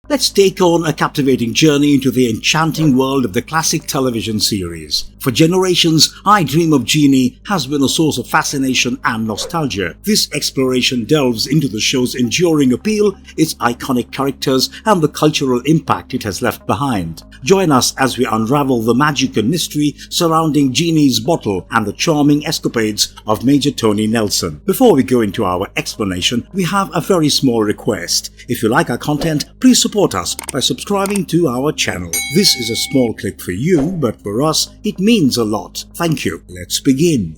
Let's take on a captivating journey into the enchanting world of the classic television series. For generations, I Dream of Jeannie has been a source of fascination and nostalgia. This exploration delves into the show's enduring appeal, its iconic characters, and the cultural impact it has left behind. Join us as we unravel the magic and mystery surrounding Jeannie's bottle and the charming escapades of Major Tony Nelson. Before we go into our explanation, we have a very small request. If you like our content, please support us by subscribing to our channel. This is a small clip for you, but for us, it means a lot. Thank you. Let's begin.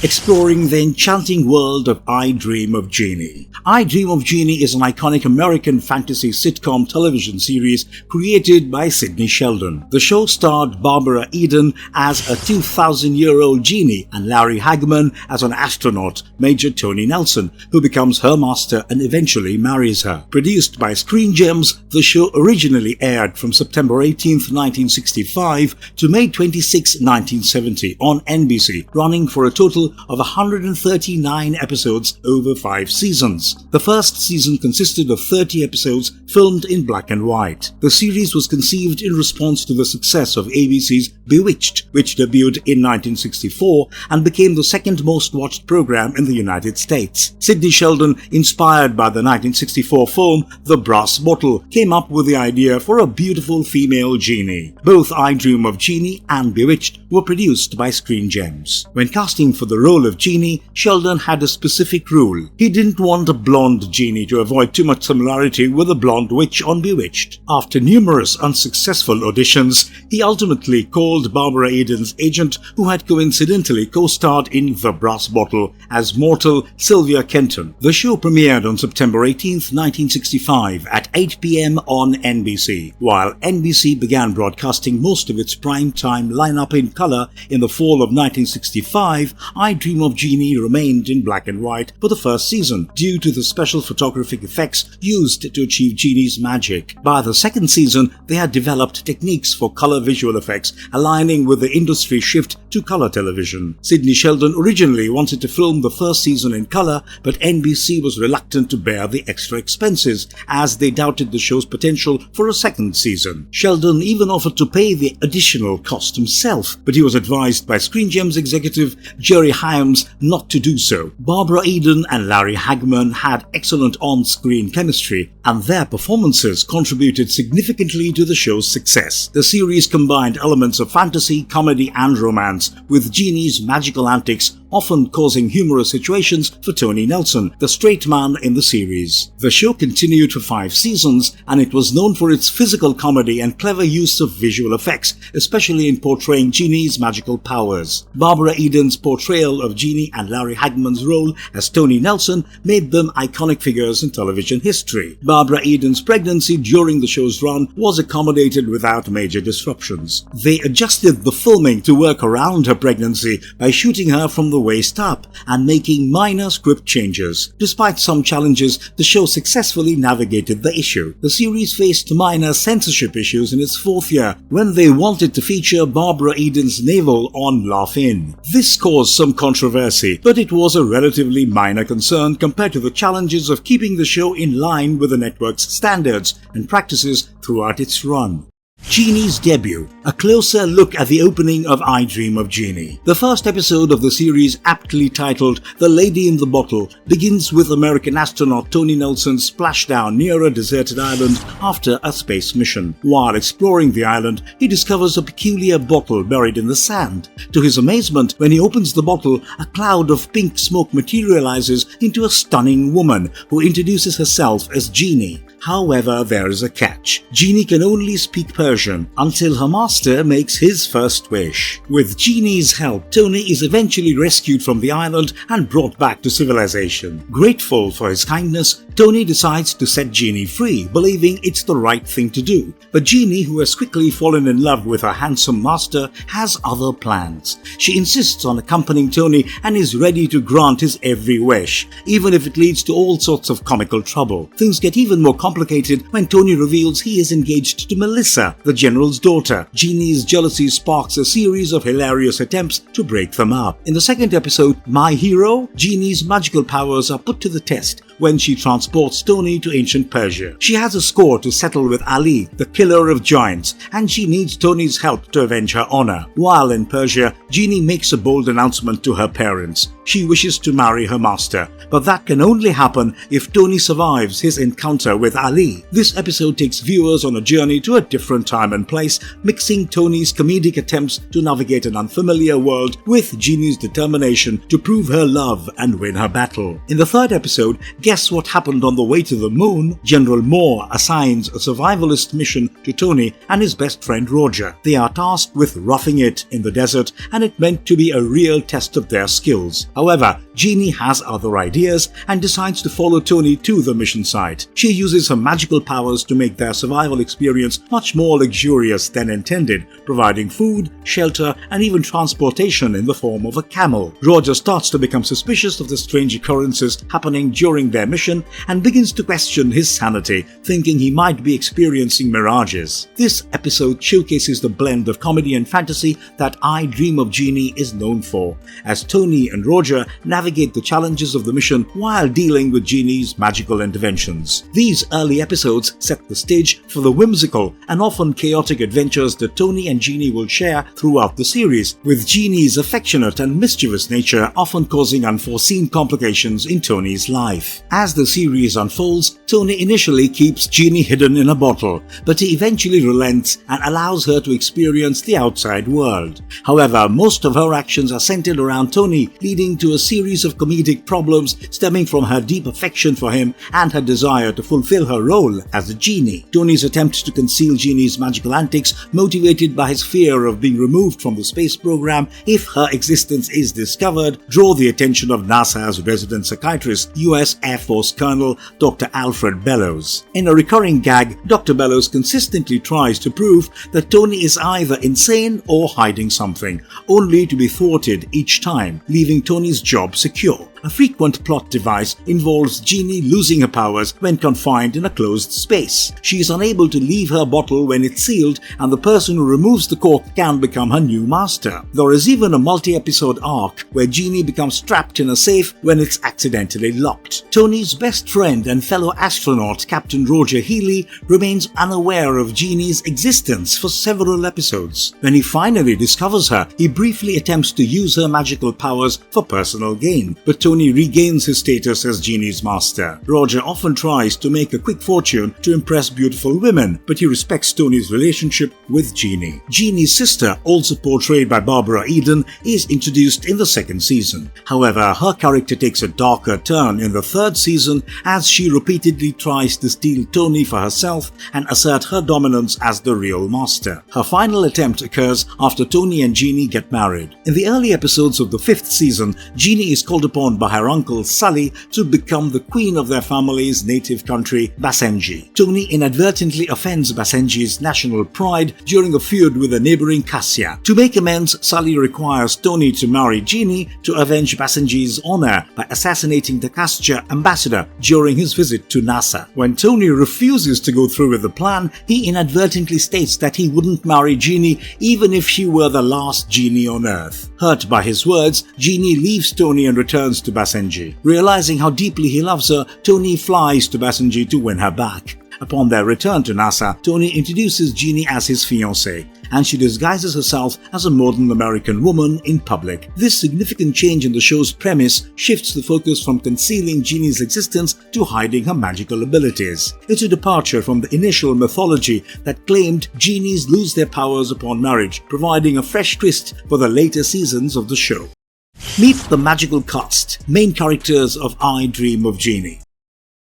Exploring the enchanting world of I Dream of Jeannie. I Dream of Jeannie is an iconic American fantasy sitcom television series created by Sidney Sheldon. The show starred Barbara Eden as a 2,000-year-old Jeannie and Larry Hagman as an astronaut, Major Tony Nelson, who becomes her master and eventually marries her. Produced by Screen Gems, the show originally aired from September 18, 1965 to May 26, 1970 on NBC, running for a total of 139 episodes over 5 seasons. The first season consisted of 30 episodes filmed in black and white. The series was conceived in response to the success of ABC's Bewitched, which debuted in 1964 and became the second most watched program in the United States. Sidney Sheldon, inspired by the 1964 film The Brass Bottle, came up with the idea for a beautiful female Jeannie. Both I Dream of Jeannie and Bewitched were produced by Screen Gems. When casting for the role of Jeannie, Sheldon had a specific rule. He didn't want a blonde Jeannie to avoid too much similarity with the blonde witch on Bewitched. After numerous unsuccessful auditions, he ultimately called Barbara Eden's agent, who had coincidentally co-starred in The Brass Bottle, as mortal Sylvia Kenton. The show premiered on September 18, 1965 at 8 p.m. on NBC. While NBC began broadcasting most of its prime-time lineup in color in the fall of 1965, I Dream of Jeannie remained in black and white for the first season due to the special photographic effects used to achieve Jeannie's magic. By the second season, they had developed techniques for color visual effects, aligning with the industry shift to color television. Sidney Sheldon originally wanted to film the first season in color, but NBC was reluctant to bear the extra expenses as they doubted the show's potential for a second season. Sheldon even offered to pay the additional cost himself, but he was advised by Screen Gems executive Jerry Hyams not to do so. Barbara Eden and Larry Hagman had excellent on-screen chemistry, and their performances contributed significantly to the show's success. The series combined elements of fantasy, comedy, and romance, with Jeannie's magical antics often causing humorous situations for Tony Nelson, the straight man in the series. The show continued for 5 seasons, and it was known for its physical comedy and clever use of visual effects, especially in portraying Jeannie's magical powers. Barbara Eden's portrayal of Jeannie and Larry Hagman's role as Tony Nelson made them iconic figures in television history. Barbara Eden's pregnancy during the show's run was accommodated without major disruptions. They adjusted the filming to work around her pregnancy by shooting her from the waist up and making minor script changes. Despite some challenges, the show successfully navigated the issue. The series faced minor censorship issues in its 4th year when they wanted to feature Barbara Eden's navel on Laugh-In. This caused some controversy, but it was a relatively minor concern compared to the challenges of keeping the show in line with the network's standards and practices throughout its run. Jeannie's debut, a closer look at the opening of I Dream of Jeannie. The first episode of the series, aptly titled The Lady in the Bottle, begins with American astronaut Tony Nelson's splashdown near a deserted island after a space mission. While exploring the island, he discovers a peculiar bottle buried in the sand. To his amazement, when he opens the bottle, a cloud of pink smoke materializes into a stunning woman who introduces herself as Jeannie. However, there is a catch. Jeannie can only speak Persian until her master makes his first wish. With Jeannie's help, Tony is eventually rescued from the island and brought back to civilization. Grateful for his kindness, Tony decides to set Jeannie free, believing it's the right thing to do. But Jeannie, who has quickly fallen in love with her handsome master, has other plans. She insists on accompanying Tony and is ready to grant his every wish, even if it leads to all sorts of comical trouble. Things get even more complicated when Tony reveals he is engaged to Melissa, the general's daughter. Jeannie's jealousy sparks a series of hilarious attempts to break them up. In the second episode, My Hero, Jeannie's magical powers are put to the test when she transports Tony to ancient Persia. She has a score to settle with Ali, the killer of giants, and she needs Tony's help to avenge her honor. While in Persia, Jeannie makes a bold announcement to her parents. She wishes to marry her master, but that can only happen if Tony survives his encounter with Ali. This episode takes viewers on a journey to a different time and place, mixing Tony's comedic attempts to navigate an unfamiliar world with Jeannie's determination to prove her love and win her battle. In the third episode, Guess What Happened on the Way to the Moon? General Moore assigns a survivalist mission to Tony and his best friend Roger. They are tasked with roughing it in the desert, and it meant to be a real test of their skills. However, Jeannie has other ideas and decides to follow Tony to the mission site. She uses her magical powers to make their survival experience much more luxurious than intended, providing food, shelter, and even transportation in the form of a camel. Roger starts to become suspicious of the strange occurrences happening during their mission and begins to question his sanity, thinking he might be experiencing mirages. This episode showcases the blend of comedy and fantasy that I Dream of Jeannie is known for, as Tony and Roger navigate the challenges of the mission while dealing with Jeannie's magical interventions. These early episodes set the stage for the whimsical and often chaotic adventures that Tony and Jeannie will share throughout the series, with Jeannie's affectionate and mischievous nature often causing unforeseen complications in Tony's life. As the series unfolds, Tony initially keeps Jeannie hidden in a bottle, but he eventually relents and allows her to experience the outside world. However, most of her actions are centered around Tony, leading to a series of comedic problems stemming from her deep affection for him and her desire to fulfill her role as a genie. Tony's attempt to conceal Jeannie's magical antics, motivated by his fear of being removed from the space program if her existence is discovered, draw the attention of NASA's resident psychiatrist, U.S. Air Force Colonel Dr. Alfred Bellows. In a recurring gag, Dr. Bellows consistently tries to prove that Tony is either insane or hiding something, only to be thwarted each time, leaving Tony's job secure. A frequent plot device involves Jeannie losing her powers when confined in a closed space. She is unable to leave her bottle when it's sealed, and the person who removes the cork can become her new master. There is even a multi-episode arc where Jeannie becomes trapped in a safe when it's accidentally locked. Tony's best friend and fellow astronaut, Captain Roger Healy, remains unaware of Jeannie's existence for several episodes. When he finally discovers her, he briefly attempts to use her magical powers for personal gain, but Tony regains his status as Jeannie's master. Roger often tries to make a quick fortune to impress beautiful women, but he respects Tony's relationship with Jeannie. Jeannie's sister, also portrayed by Barbara Eden, is introduced in the second season. However, her character takes a darker turn in the third season as she repeatedly tries to steal Tony for herself and assert her dominance as the real master. Her final attempt occurs after Tony and Jeannie get married. In the early episodes of the fifth season, Jeannie is called upon by her uncle Sully to become the queen of their family's native country, Basenji. Tony inadvertently offends Basenji's national pride during a feud with a neighboring Cassia. To make amends, Sully requires Tony to marry Jeannie to avenge Basenji's honor by assassinating the Cassia ambassador during his visit to NASA. When Tony refuses to go through with the plan, he inadvertently states that he wouldn't marry Jeannie even if she were the last genie on Earth. Hurt by his words, Jeannie leaves Tony and returns to Basenji. Realizing how deeply he loves her, Tony flies to Basenji to win her back. Upon their return to NASA, Tony introduces Jeannie as his fiancée, and she disguises herself as a modern American woman in public. This significant change in the show's premise shifts the focus from concealing Jeannie's existence to hiding her magical abilities. It's a departure from the initial mythology that claimed genies lose their powers upon marriage, providing a fresh twist for the later seasons of the show. Meet the magical cast, main characters of I Dream of Jeannie.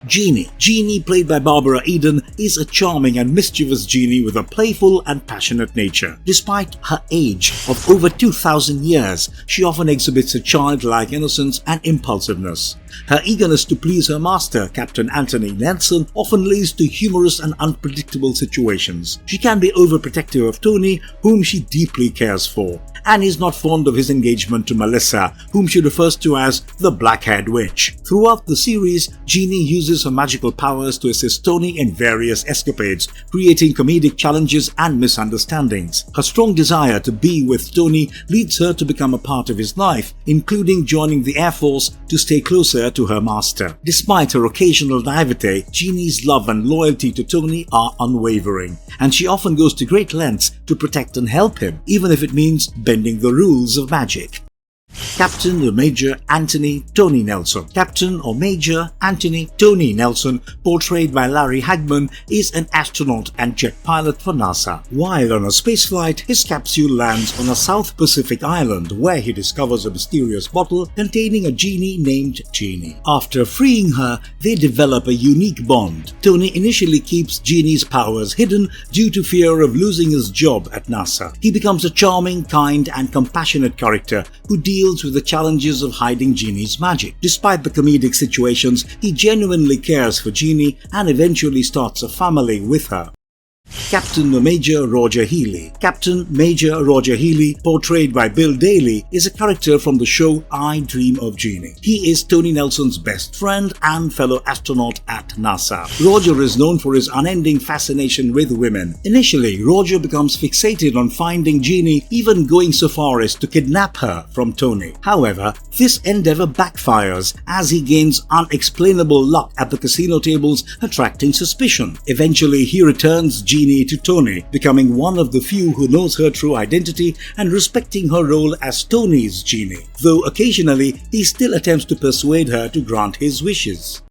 Jeannie, played by Barbara Eden, is a charming and mischievous genie with a playful and passionate nature. Despite her age of over 2,000 years, she often exhibits a childlike innocence and impulsiveness. Her eagerness to please her master, Captain Anthony Nelson, often leads to humorous and unpredictable situations. She can be overprotective of Tony, whom she deeply cares for, and is not fond of his engagement to Melissa, whom she refers to as the Black-Haired Witch. Throughout the series, Jeannie uses her magical powers to assist Tony in various escapades, creating comedic challenges and misunderstandings. Her strong desire to be with Tony leads her to become a part of his life, including joining the Air Force to stay closer successor to her master. Despite her occasional naivete, Jeannie's love and loyalty to Tony are unwavering, and she often goes to great lengths to protect and help him, even if it means bending the rules of magic. Captain or Major Anthony Tony Nelson. Captain or Major Anthony Tony Nelson, portrayed by Larry Hagman, is an astronaut and jet pilot for NASA. While on a spaceflight, his capsule lands on a South Pacific island where he discovers a mysterious bottle containing a genie named Jeannie. After freeing her, they develop a unique bond. Tony initially keeps Jeannie's powers hidden due to fear of losing his job at NASA. He becomes a charming, kind, and compassionate character who deals with the challenges of hiding Jeannie's magic. Despite the comedic situations, he genuinely cares for Jeannie and eventually starts a family with her. Captain Major Roger Healy. Captain Major Roger Healy, portrayed by Bill Daly, is a character from the show I Dream of Jeannie. He is Tony Nelson's best friend and fellow astronaut at NASA. Roger is known for his unending fascination with women. Initially, Roger becomes fixated on finding Jeannie, even going so far as to kidnap her from Tony. However, this endeavor backfires as he gains unexplainable luck at the casino tables, attracting suspicion. Eventually, he returns Jeannie to Tony, becoming one of the few who knows her true identity and respecting her role as Tony's Jeannie, though occasionally he still attempts to persuade her to grant his wishes.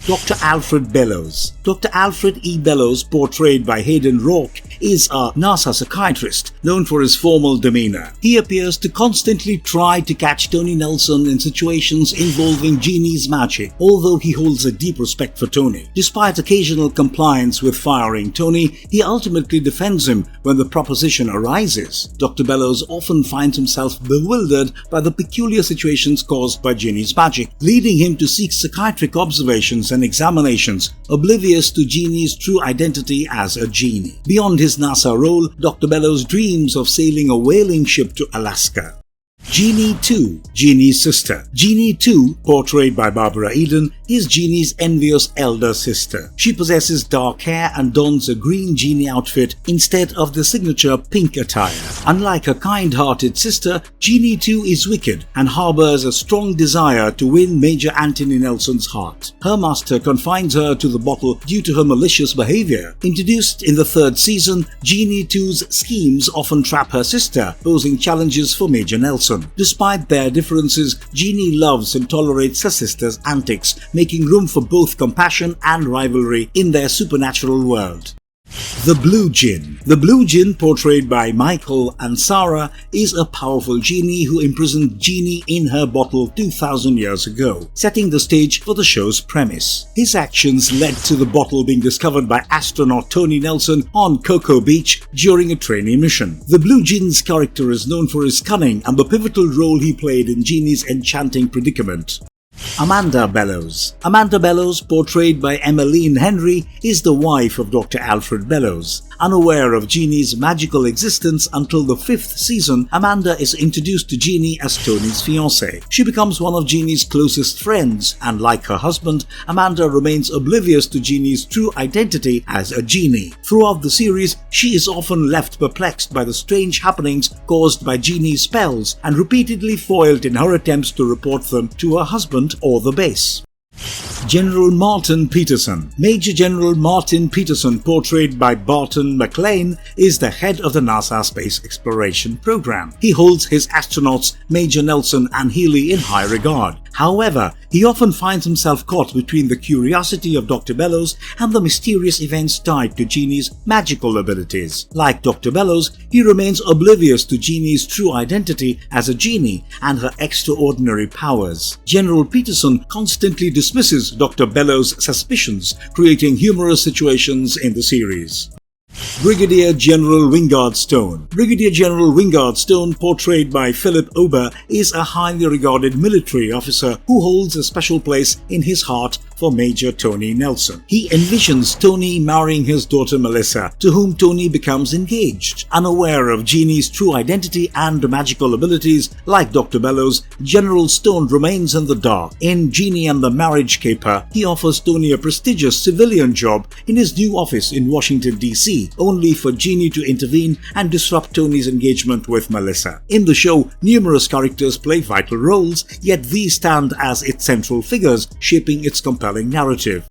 Dr. Alfred Bellows. Dr. Alfred E. Bellows, portrayed by Hayden Rourke, is a NASA psychiatrist known for his formal demeanor. He appears to constantly try to catch Tony Nelson in situations involving Jeannie's magic, although he holds a deep respect for Tony. Despite occasional compliance with firing Tony, he ultimately defends him when the proposition arises. Dr. Bellows often finds himself bewildered by the peculiar situations caused by Jeannie's magic, leading him to seek psychiatric observations and examinations, oblivious to Jeannie's true identity as a genie. Beyond his NASA role, Dr. Bellows dreams of sailing a whaling ship to Alaska. Jeannie 2, Jeannie's sister. Jeannie 2, portrayed by Barbara Eden, is Jeannie's envious elder sister. She possesses dark hair and dons a green genie outfit instead of the signature pink attire. Unlike her kind-hearted sister, Jeannie 2 is wicked and harbors a strong desire to win Major Anthony Nelson's heart. Her master confines her to the bottle due to her malicious behavior. Introduced in the third season, Jeannie 2's schemes often trap her sister, posing challenges for Major Nelson. Despite their differences, Jeannie loves and tolerates her sister's antics, making room for both compassion and rivalry in their supernatural world. The Blue Djinn. The Blue Djinn, portrayed by Michael Ansara, is a powerful genie who imprisoned Jeannie in her bottle 2,000 years ago, setting the stage for the show's premise. His actions led to the bottle being discovered by astronaut Tony Nelson on Cocoa Beach during a training mission. The Blue Djinn's character is known for his cunning and the pivotal role he played in Jeannie's enchanting predicament. Amanda Bellows. Amanda Bellows, portrayed by Emmeline Henry, is the wife of Dr. Alfred Bellows. Unaware of Jeannie's magical existence until the 5th season, Amanda is introduced to Jeannie as Tony's fiancée. She becomes one of Jeannie's closest friends, and like her husband, Amanda remains oblivious to Jeannie's true identity as a genie. Throughout the series, she is often left perplexed by the strange happenings caused by Jeannie's spells and repeatedly foiled in her attempts to report them to her husband or the base. General Martin Peterson. Major General Martin Peterson, portrayed by Barton McLean, is the head of the NASA Space Exploration Program. He holds his astronauts Major Nelson and Healy in high regard. However, he often finds himself caught between the curiosity of Dr. Bellows and the mysterious events tied to Jeannie's magical abilities. Like Dr. Bellows, he remains oblivious to Jeannie's true identity as a genie and her extraordinary powers. General Peterson constantly dismisses Dr. Bellows' suspicions, creating humorous situations in the series. Brigadier General Wingard Stone. Brigadier General Wingard Stone, portrayed by Philip Ober, is a highly regarded military officer who holds a special place in his heart for Major Tony Nelson. He envisions Tony marrying his daughter Melissa, to whom Tony becomes engaged. Unaware of Jeannie's true identity and magical abilities, like Dr. Bellows, General Stone remains in the dark. In Jeannie and the Marriage Caper, he offers Tony a prestigious civilian job in his new office in Washington, D.C., only for Jeannie to intervene and disrupt Tony's engagement with Melissa. In the show, numerous characters play vital roles, yet these stand as its central figures, shaping its compelling narrative.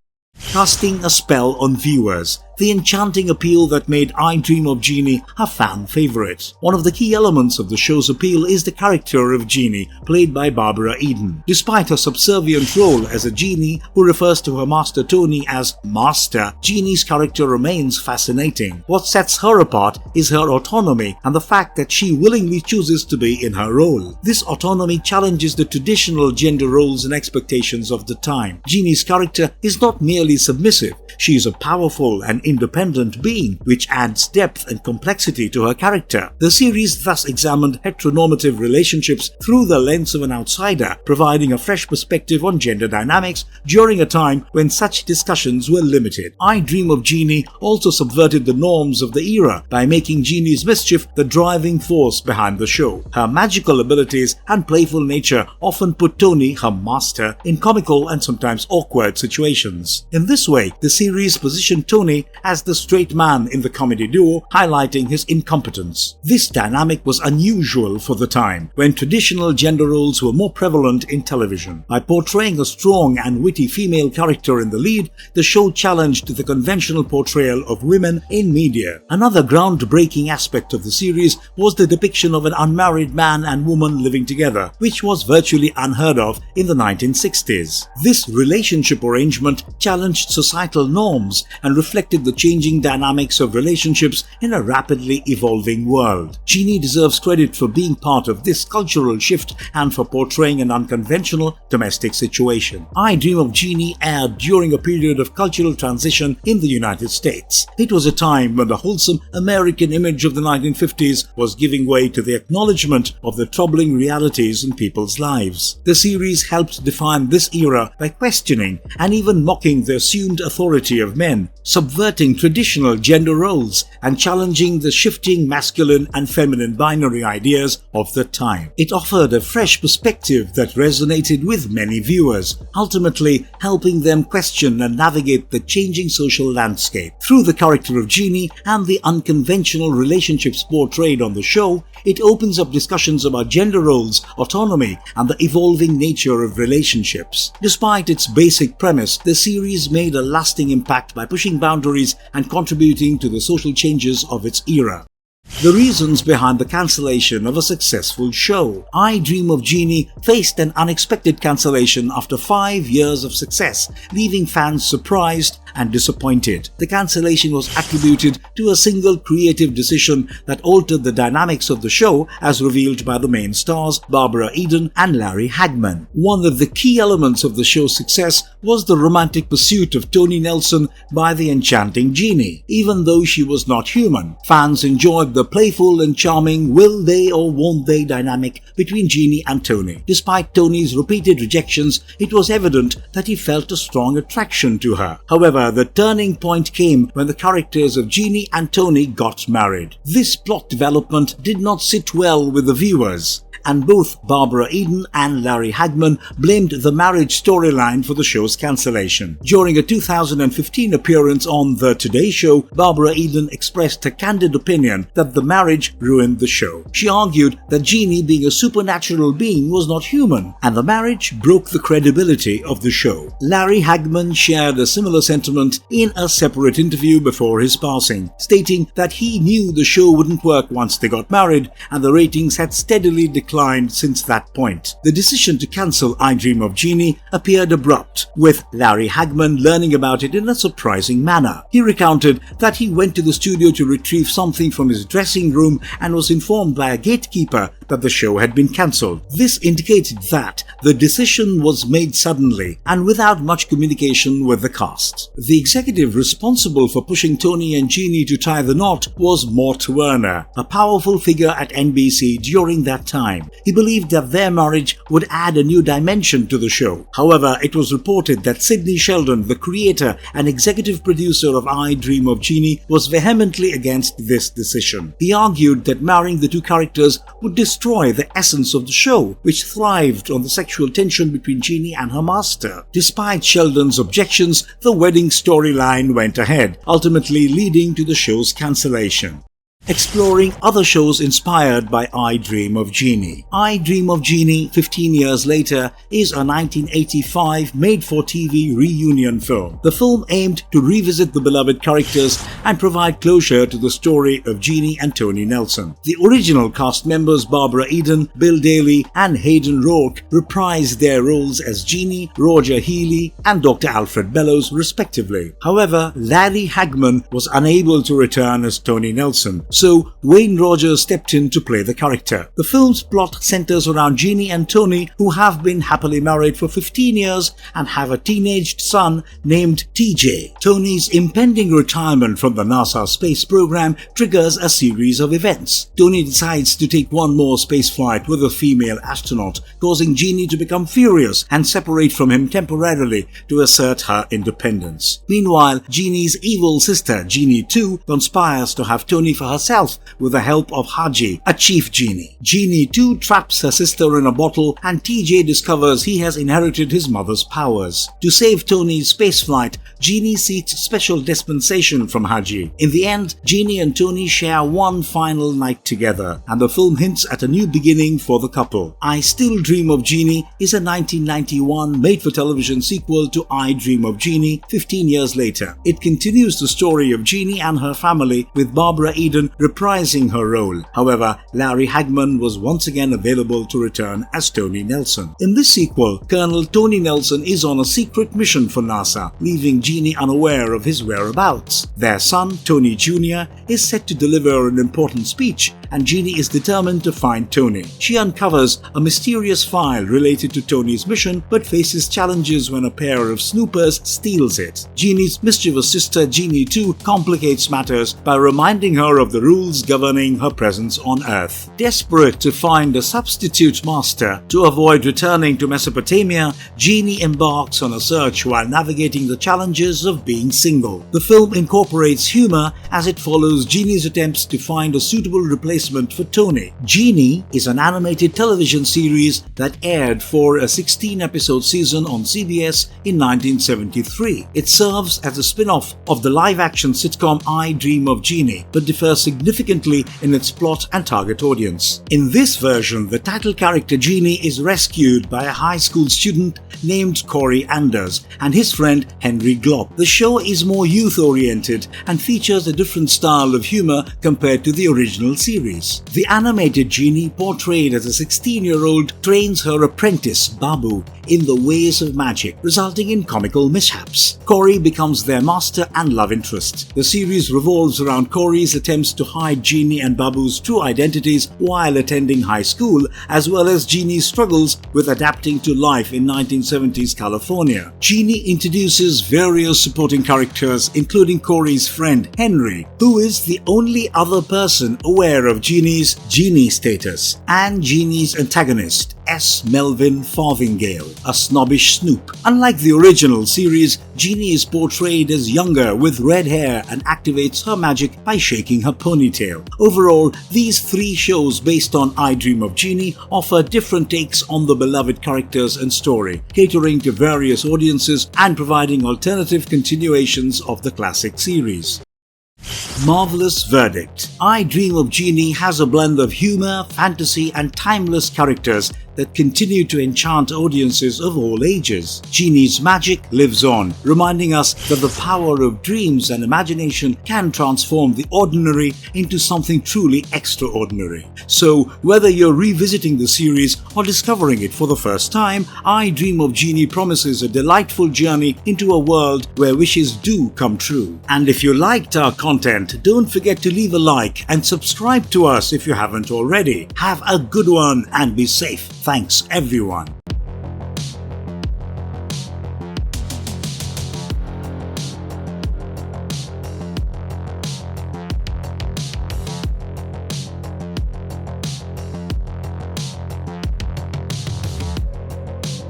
Casting a spell on viewers. The enchanting appeal that made I Dream of Jeannie a fan favorite. One of the key elements of the show's appeal is the character of Jeannie, played by Barbara Eden. Despite her subservient role as a genie who refers to her master Tony as Master, Jeannie's character remains fascinating. What sets her apart is her autonomy and the fact that she willingly chooses to be in her role. This autonomy challenges the traditional gender roles and expectations of the time. Jeannie's character is not merely submissive, she is a powerful and independent being, which adds depth and complexity to her character. The series thus examined heteronormative relationships through the lens of an outsider, providing a fresh perspective on gender dynamics during a time when such discussions were limited. I Dream of Jeannie also subverted the norms of the era by making Jeannie's mischief the driving force behind the show. Her magical abilities and playful nature often put Tony, her master, in comical and sometimes awkward situations. In this way, the series positioned Tony as the straight man in the comedy duo, highlighting his incompetence. This dynamic was unusual for the time, when traditional gender roles were more prevalent in television. By portraying a strong and witty female character in the lead, the show challenged the conventional portrayal of women in media. Another groundbreaking aspect of the series was the depiction of an unmarried man and woman living together, which was virtually unheard of in the 1960s. This relationship arrangement challenged societal norms and reflected the changing dynamics of relationships in a rapidly evolving world. Jeannie deserves credit for being part of this cultural shift and for portraying an unconventional domestic situation. I Dream of Jeannie aired during a period of cultural transition in the United States. It was a time when the wholesome American image of the 1950s was giving way to the acknowledgement of the troubling realities in people's lives. The series helped define this era by questioning and even mocking the assumed authority of men, subverting traditional gender roles and challenging the shifting masculine and feminine binary ideas of the time. It offered a fresh perspective that resonated with many viewers, ultimately helping them question and navigate the changing social landscape. Through the character of Jeannie and the unconventional relationships portrayed on the show, it opens up discussions about gender roles, autonomy, and the evolving nature of relationships. Despite its basic premise, the series made a lasting impact by pushing boundaries and contributing to the social changes of its era. The reasons behind the cancellation of a successful show. I Dream of Jeannie faced an unexpected cancellation after 5 years of success, leaving fans surprised and disappointed. The cancellation was attributed to a single creative decision that altered the dynamics of the show, as revealed by the main stars Barbara Eden and Larry Hagman. One of the key elements of the show's success was the romantic pursuit of Tony Nelson by the enchanting Jeannie. Even though she was not human, fans enjoyed the playful and charming will they or won't they dynamic between Jeannie and Tony. Despite Tony's repeated rejections, it was evident that he felt a strong attraction to her. However, the turning point came when the characters of Jeannie and Tony got married. This plot development did not sit well with the viewers, and both Barbara Eden and Larry Hagman blamed the marriage storyline for the show's cancellation. During a 2015 appearance on The Today Show, Barbara Eden expressed her candid opinion that the marriage ruined the show. She argued that Jeannie, being a supernatural being, was not human, and the marriage broke the credibility of the show. Larry Hagman shared a similar sentiment in a separate interview before his passing, stating that he knew the show wouldn't work once they got married, and the ratings had steadily declined since that point. The decision to cancel I Dream of Jeannie appeared abrupt, with Larry Hagman learning about it in a surprising manner. He recounted that he went to the studio to retrieve something from his dressing room and was informed by a gatekeeper that the show had been cancelled. This indicated that the decision was made suddenly and without much communication with the cast. The executive responsible for pushing Tony and Jeannie to tie the knot was Mort Werner, a powerful figure at NBC during that time. He believed that their marriage would add a new dimension to the show. However, it was reported that Sidney Sheldon, the creator and executive producer of I Dream of Jeannie, was vehemently against this decision. He argued that marrying the two characters would destroy the essence of the show, which thrived on the sexual tension between Jeannie and her master. Despite Sheldon's objections, the wedding storyline went ahead, ultimately leading to the show's cancellation. Exploring other shows inspired by I Dream of Jeannie. I Dream of Jeannie, 15 years later, is a 1985 made-for-TV reunion film. The film aimed to revisit the beloved characters and provide closure to the story of Jeannie and Tony Nelson. The original cast members Barbara Eden, Bill Daly, and Hayden Rourke reprised their roles as Jeannie, Roger Healy, and Dr. Alfred Bellows, respectively. However, Larry Hagman was unable to return as Tony Nelson, so Wayne Rogers stepped in to play the character. The film's plot centers around Jeannie and Tony, who have been happily married for 15 years and have a teenaged son named TJ. Tony's impending retirement from the NASA space program triggers a series of events. Tony decides to take one more space flight with a female astronaut, causing Jeannie to become furious and separate from him temporarily to assert her independence. Meanwhile, Jeannie's evil sister, Jeannie 2, conspires to have Tony for herself with the help of Haji, a chief genie. Jeannie 2 traps her sister in a bottle and TJ discovers he has inherited his mother's powers. To save Tony's spaceflight, Jeannie seeks special dispensation from Haji. In the end, Jeannie and Tony share one final night together, and the film hints at a new beginning for the couple. I Still Dream of Jeannie is a 1991 made-for-television sequel to I Dream of Jeannie 15 years later. It continues the story of Jeannie and her family, with Barbara Eden reprising her role. However, Larry Hagman was once again available to return as Tony Nelson. In this sequel, Colonel Tony Nelson is on a secret mission for NASA, leaving Jeannie unaware of his whereabouts. Their son, Tony Jr., is set to deliver an important speech, and Jeannie is determined to find Tony. She uncovers a mysterious file related to Tony's mission, but faces challenges when a pair of snoopers steals it. Jeannie's mischievous sister, Jeannie 2, complicates matters by reminding her of the rules governing her presence on Earth. Desperate to find a substitute master to avoid returning to Mesopotamia, Jeannie embarks on a search while navigating the challenges of being single. The film incorporates humor as it follows Jeannie's attempts to find a suitable replacement for Tony. Jeannie is an animated television series that aired for a 16-episode season on CBS in 1973. It serves as a spin-off of the live-action sitcom I Dream of Jeannie, but differs significantly in its plot and target audience. In this version, the title character Jeannie is rescued by a high school student named Corey Anders and his friend Henry Glopp. The show is more youth-oriented and features a different style of humor compared to the original series. The animated Jeannie, portrayed as a 16-year-old, trains her apprentice, Babu, in the ways of magic, resulting in comical mishaps. Corey becomes their master and love interest. The series revolves around Corey's attempts to hide Jeannie and Babu's true identities while attending high school, as well as Jeannie's struggles with adapting to life in 1970s California. Jeannie introduces various supporting characters, including Corey's friend Henry, who is the only other person aware of Jeannie's genie status, and Jeannie's antagonist, S. Melvin Farthingale, a snobbish snoop. Unlike the original series, Jeannie is portrayed as younger with red hair and activates her magic by shaking her ponytail. Overall, these three shows based on I Dream of Jeannie offer different takes on the beloved characters and story, catering to various audiences and providing alternative continuations of the classic series. Marvelous verdict. I Dream of Jeannie has a blend of humor, fantasy, and timeless characters that continue to enchant audiences of all ages. Jeannie's magic lives on, reminding us that the power of dreams and imagination can transform the ordinary into something truly extraordinary. So, whether you're revisiting the series or discovering it for the first time, I Dream of Jeannie promises a delightful journey into a world where wishes do come true. And if you liked our content, don't forget to leave a like and subscribe to us if you haven't already. Have a good one and be safe. Thanks everyone.